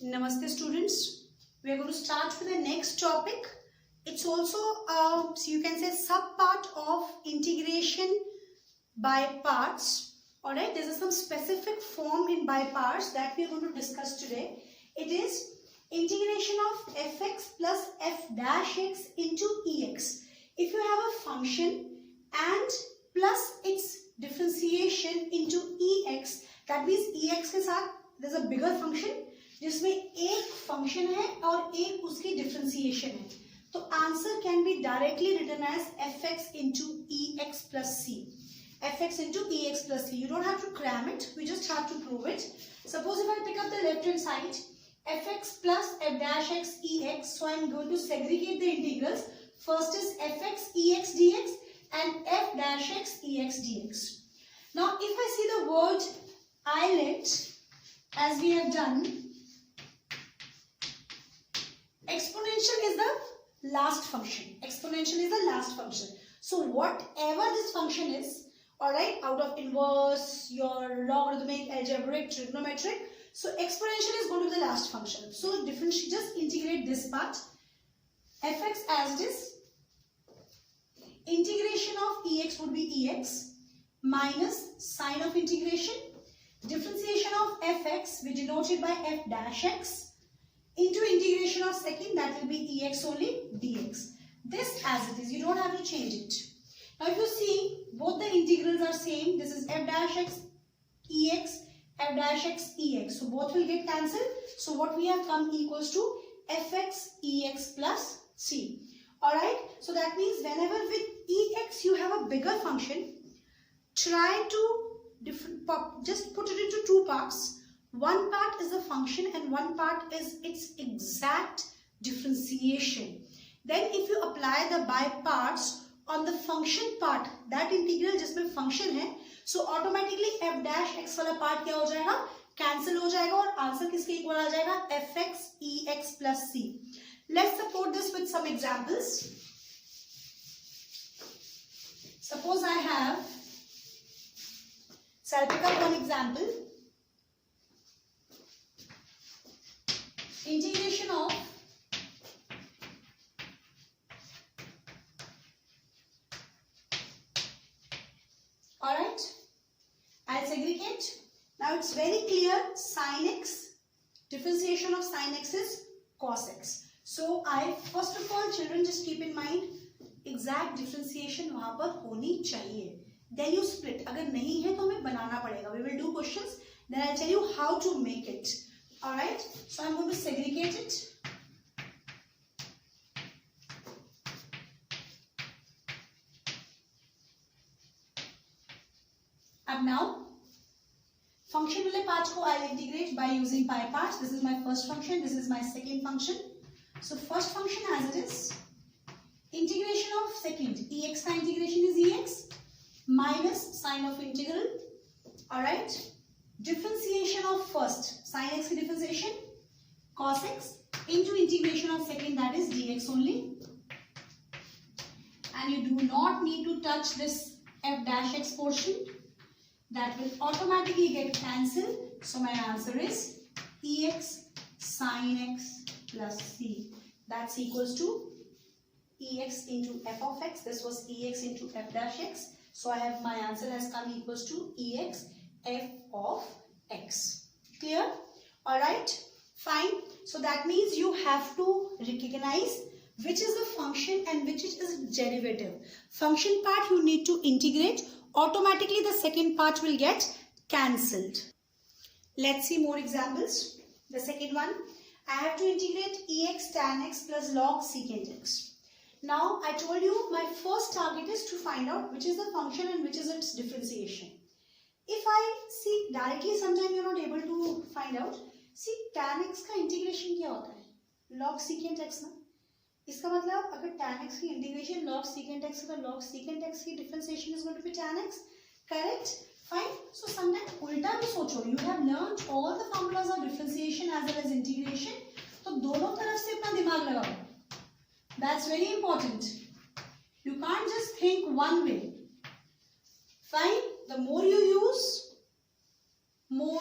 Namaste students. We are going to start with the next topic. It's also so you can say sub-part of integration by parts. Alright, there is some specific form in by parts that we are going to discuss today. It is integration of fx plus f dash x into ex. If you have a function and plus its differentiation into ex, that means ex के साथ there is a bigger function जिसमें एक function है और एक उसकी differentiation है, तो answer can be directly written as fx into ex plus c. fx into ex plus c. You don't have to cram it. We just have to prove it. Suppose if I pick up the left hand side, fx plus f dash x ex. So I am going to segregate the integrals. First is fx ex dx and f dash x ex dx. Now if I see the word islet as we have done, exponential is the last function. Exponential is the last function. So whatever this function is, alright, out of inverse, your logarithmic, algebraic, trigonometric, so exponential is going to be the last function. So differentiate, just integrate this part. Fx as it is, integration of ex would be ex minus sign of integration, differentiation of fx we denoted by f dash x into integration of second, that will be ex only dx. This as it is, you don't have to change it. Now if you see, both the integrals are same. This is f dash x ex, f dash x ex. So both will get cancelled. So what we have come equals to fx ex plus c. Alright, so that means whenever with ex you have a bigger function, try to just put it into two parts. One part is the function and one part is its exact differentiation. Then if you apply the by parts on the function part, that integral जिसमें function है, so automatically f dash x वाला part क्या हो जाएगा? Cancel हो जाएगा और answer किसके इक्वल आ जाएगा? fx ex plus c. Let's support this with some examples. Suppose I have, so I'll pick up one example. Integration of alright, I'll segregate. Now it's very clear, sin x, differentiation of sin x is cos x. So I first of all children just keep in mind exact differentiation वहाँ पर होनी चाहिए. Then you split. अगर नहीं है तो हमें बनाना पड़ेगा. We will do questions. Then I'll tell you how to make it. Alright, so I'm going to segregate it. And now, function वाले parts को I'll integrate by using by parts. This is my first function, this is my second function. So first function as it is, integration of second, ex का integration is ex minus sign of integral. Alright. Differentiation of first, sin x की differentiation, cos x into integration of second, that is dx only. And you do not need to touch this f dash x portion. That will automatically get cancelled. So my answer is ex sin x plus c. That's equals to ex into f of x. This was ex into f dash x. So I have my answer has come equals to ex f of x. Clear? Alright, fine. So that means you have to recognize which is the function and which is derivative. Function part you need to integrate. Automatically the second part will get cancelled. Let's see more examples. The second one, I have to integrate ex tan x plus log secant x. Now I told you my first target is to find out which is the function and which is its differentiation. If I see directly, sometimes you are not able to find out. See tan x का integration क्या होता है? Log secant x ना? इसका मतलब अगर tan x की integration log secant x है तो log secant x की differentiation is going to be tan x. Correct? Fine. So sometimes उल्टा भी सोचो. You have learned all the formulas of differentiation as well as integration. तो दोनों तरफ से अपना दिमाग लगाओ. That's very important. You can't just think one way. Fine. The more you use, more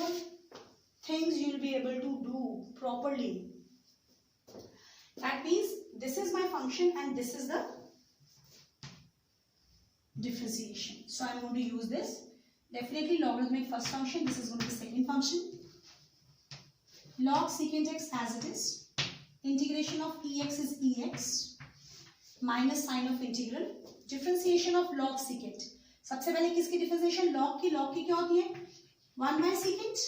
things you will be able to do properly. only. That means this is my function and this is the differentiation. So I'm going to use this. Definitely logarithmic first function. This is going to be second function. Log secant x as it is. Integration of ex is ex minus sign of integral. Differentiation of log secant. सबसे पहले किसकी differentiation? log की क्या होती है? 1 by secant.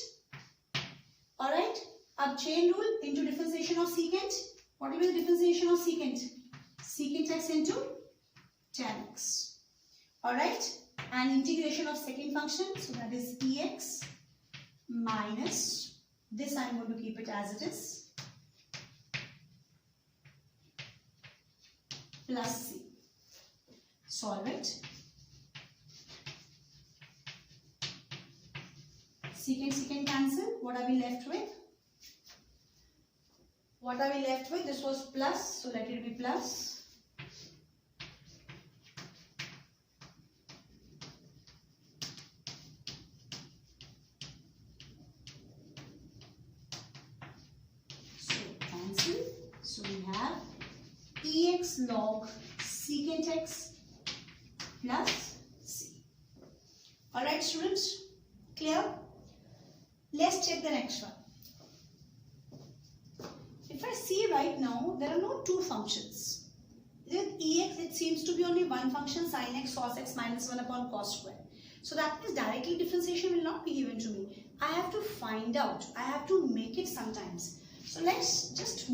Alright. अब chain rule into differentiation of secant. What will be the differentiation of secant? Secant x into tan x. Alright. And integration of second function. So that is ex minus. This I am going to keep it as it is. Plus c. Solve it. Secant cancel. What are we left with? What are we left with? This was plus, so let it be plus. So cancel. So we have ex log secant x plus c. Alright students, clear? Let's check the next one. If I see right now, there are no two functions. With ex, it seems to be only one function, sin x, cos x minus 1 upon cos square. So that means directly differentiation will not be given to me. I have to find out. I have to make it sometimes. So let's just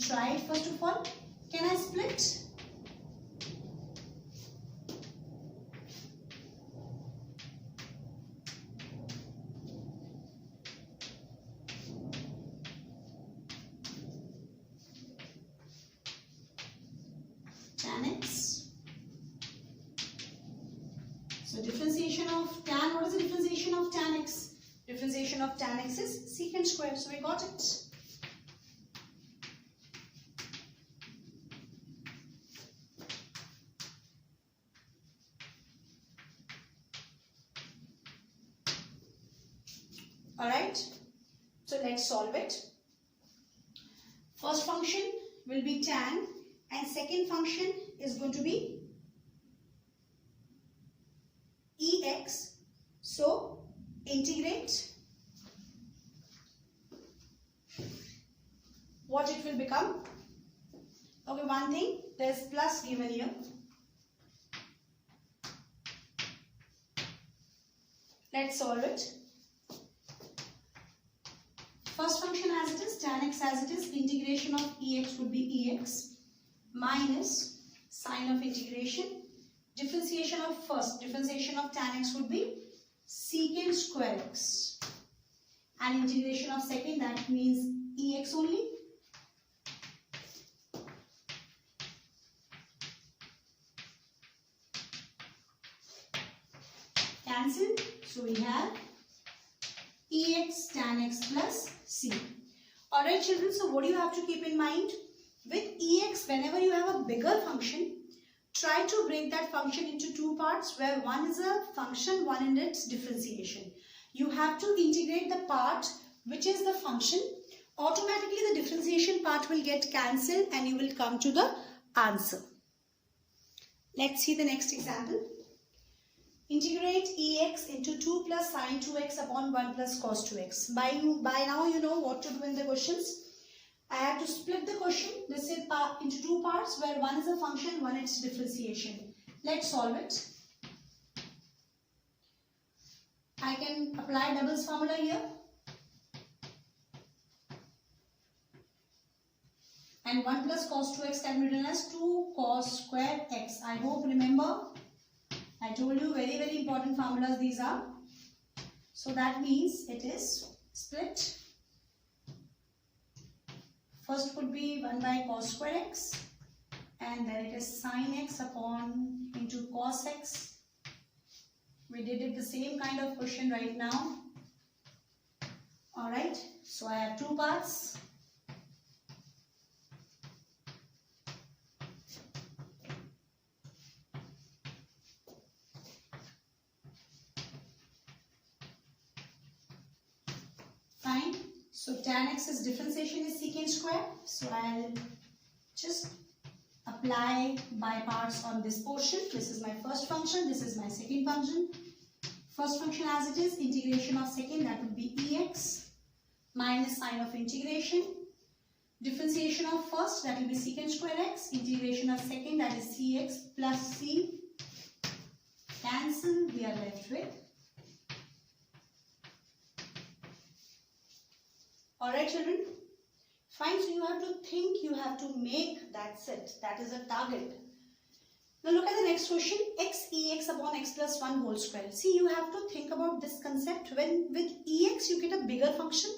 try it first of all. Can I split? Tan x. So differentiation of tan, what is the differentiation of tan x? Differentiation of tan x is secant square. So we got it. Alright. So let's solve it. First function will be tan. And second function is going to be ex. So integrate. What it will become? Okay, one thing, there is plus given here. Let's solve it. First function as it is, tan x as it is, integration of ex would be ex. Minus sign of integration. Differentiation of tan x would be secant square x. And integration of second, that means ex only. Cancel. So we have ex tan x plus c. Alright children, so what do you have to keep in mind? With ex, whenever you have a bigger function, try to break that function into two parts where one is a function, one in its differentiation. You have to integrate the part which is the function. Automatically the differentiation part will get cancelled and you will come to the answer. Let's see the next example. Integrate ex into 2 plus sin 2x upon 1 plus cos 2x. By now you know what to do in the questions. I have to split the question, this is into two parts where one is a function, one is differentiation. Let's solve it. I can apply Double's formula here. And 1 plus cos 2x can be written as 2 cos square x. I hope remember, I told you very important formulas these are. So that means it is split. First would be 1 by cos square x and then it is sin x upon into cos x. We did it the same kind of question right now. Alright, so I have two parts. Fine. So tan x's differentiation is secant square. So I'll just apply by parts on this portion. This is my first function, this is my second function. First function as it is, integration of second, that would be ex minus sign of integration. Differentiation of first, that will be secant square x. Integration of second, that is cx plus c. Cancel, we are left with. Alright children, fine, so you have to think, you have to make, that's it, that is a target. Now look at the next question, x ex upon x plus 1 whole square. See, you have to think about this concept. When with ex you get a bigger function,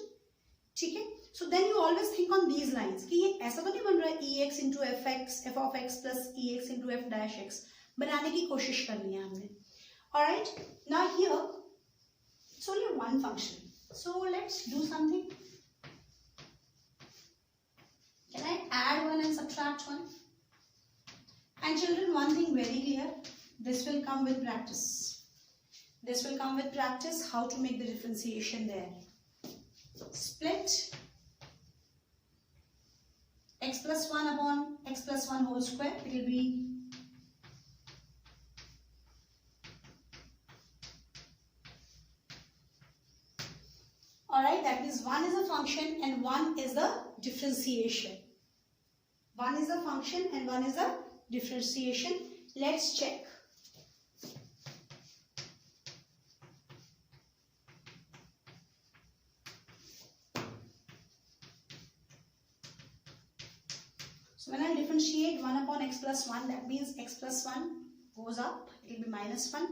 okay? So then you always think on these lines कि ये ऐसा तो नहीं बन रहा है ex into fx, f of x plus ex into f dash x. बनाने की कोशिश करनी है हमने. Alright, now here it's only one function. So let's do something. Can I add one and subtract one? And children, one thing very clear, this will come with practice. This will come with practice, how to make the differentiation there. Split x plus 1 upon x plus 1 whole square. It will be alright, that means one is a function and one is the differentiation. One is a function and one is a differentiation. Let's check. So when I differentiate 1 upon x plus 1, that means x plus 1 goes up, it will be minus 1.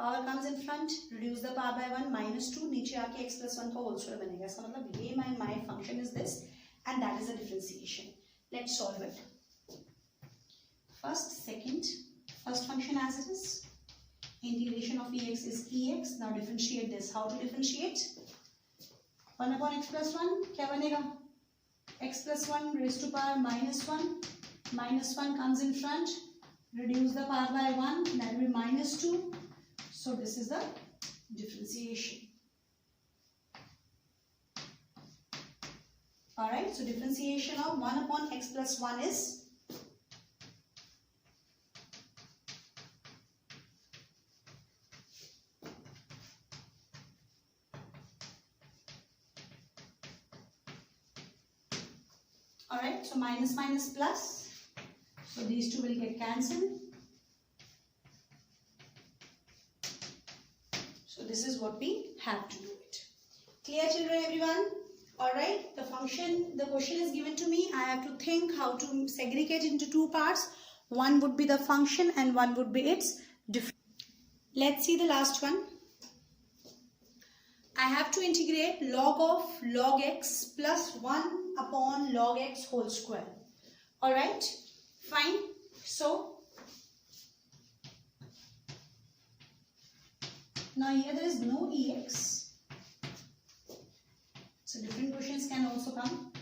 Power comes in front, reduce the power by 1, minus 2, नीचे आके x plus 1 का whole square बनेगा. इसका मतलब ये my function is this, and that is a differentiation. Let's solve it. First, second, first function as it is. Integration of ex is ex. Now differentiate this. How to differentiate? 1 upon x plus 1, क्या बनेगा? X plus 1 raised to power minus 1. Minus 1 comes in front. Reduce the power by 1. That will be minus 2. So this is the differentiation. Alright, so differentiation of 1 upon x plus 1 is alright, so minus minus plus. So these two will get cancelled. So this is what we have to do it. Clear children everyone? Alright, the question is given to me. I have to think how to segregate into two parts. One would be the function and one would be its difference. Let's see the last one. I have to integrate log of log x plus 1 upon log x whole square. Alright, fine. So, now here there is no ex. So different questions can also come.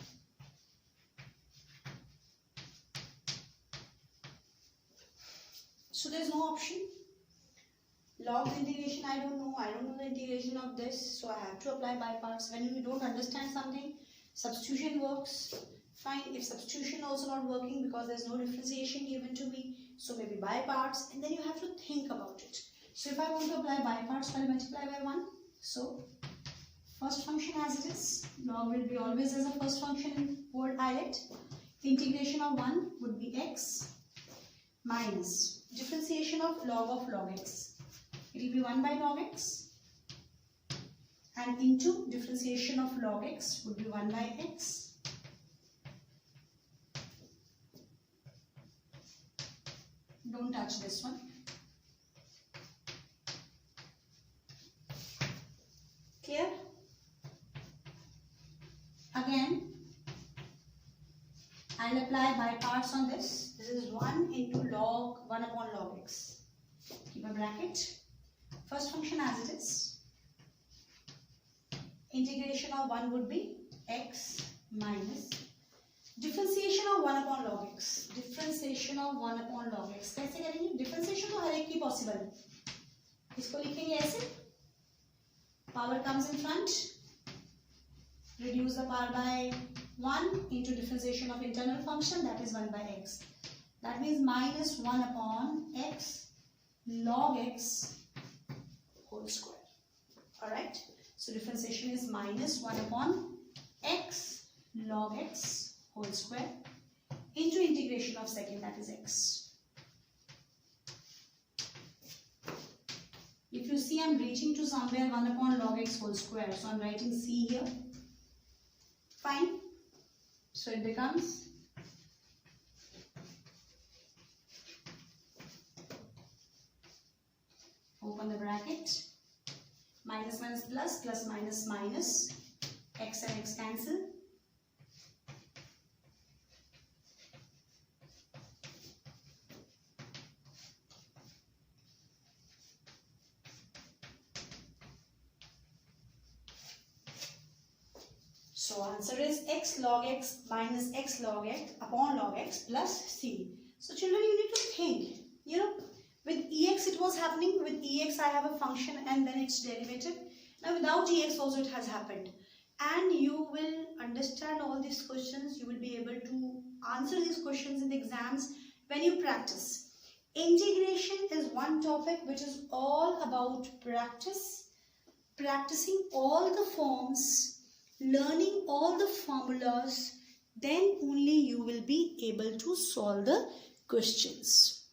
So there is no option. Log integration, I don't know the integration of this, so I have to apply by parts. When you don't understand something, substitution works. Fine, if substitution also not working because there is no differentiation given to me, so maybe by parts, and then you have to think about it. So if I want to apply by parts, I'll multiply by 1. So first function as it is, log will be always as a first function in word ILET. Integration of 1 would be x minus differentiation of log x. It will be 1 by log x, and into differentiation of log x would be 1 by x. Don't touch this one. Clear? Again, I'll apply by parts on this. This is 1 into log 1 upon log x. Keep a bracket. First function as it is. Integration of 1 would be x minus differentiation of 1 upon log x. Differentiation of 1 upon log x. कैसे करेंगे? Differentiation तो हर एक की possible है. इसको लिखेंगे ऐसे. Power comes in front. Reduce the power by 1 into differentiation of internal function, that is 1 by x. That means minus 1 upon x log x whole square. Alright. So differentiation is minus 1 upon x log x whole square into integration of second, that is x. If you see, I am reaching to somewhere 1 upon log x whole square. So I am writing c here. Fine. So it becomes open the bracket, minus minus plus, plus minus minus, x and x cancel. So answer is x log x minus x log x upon log x plus c. So children, you need to think, you know, with ex it was happening, with ex I have a function and then its derivative. Now without ex also it has happened. And you will understand all these questions, you will be able to answer these questions in the exams when you practice. Integration is one topic which is all about practice, practicing all the forms, learning all the formulas, then only you will be able to solve the questions.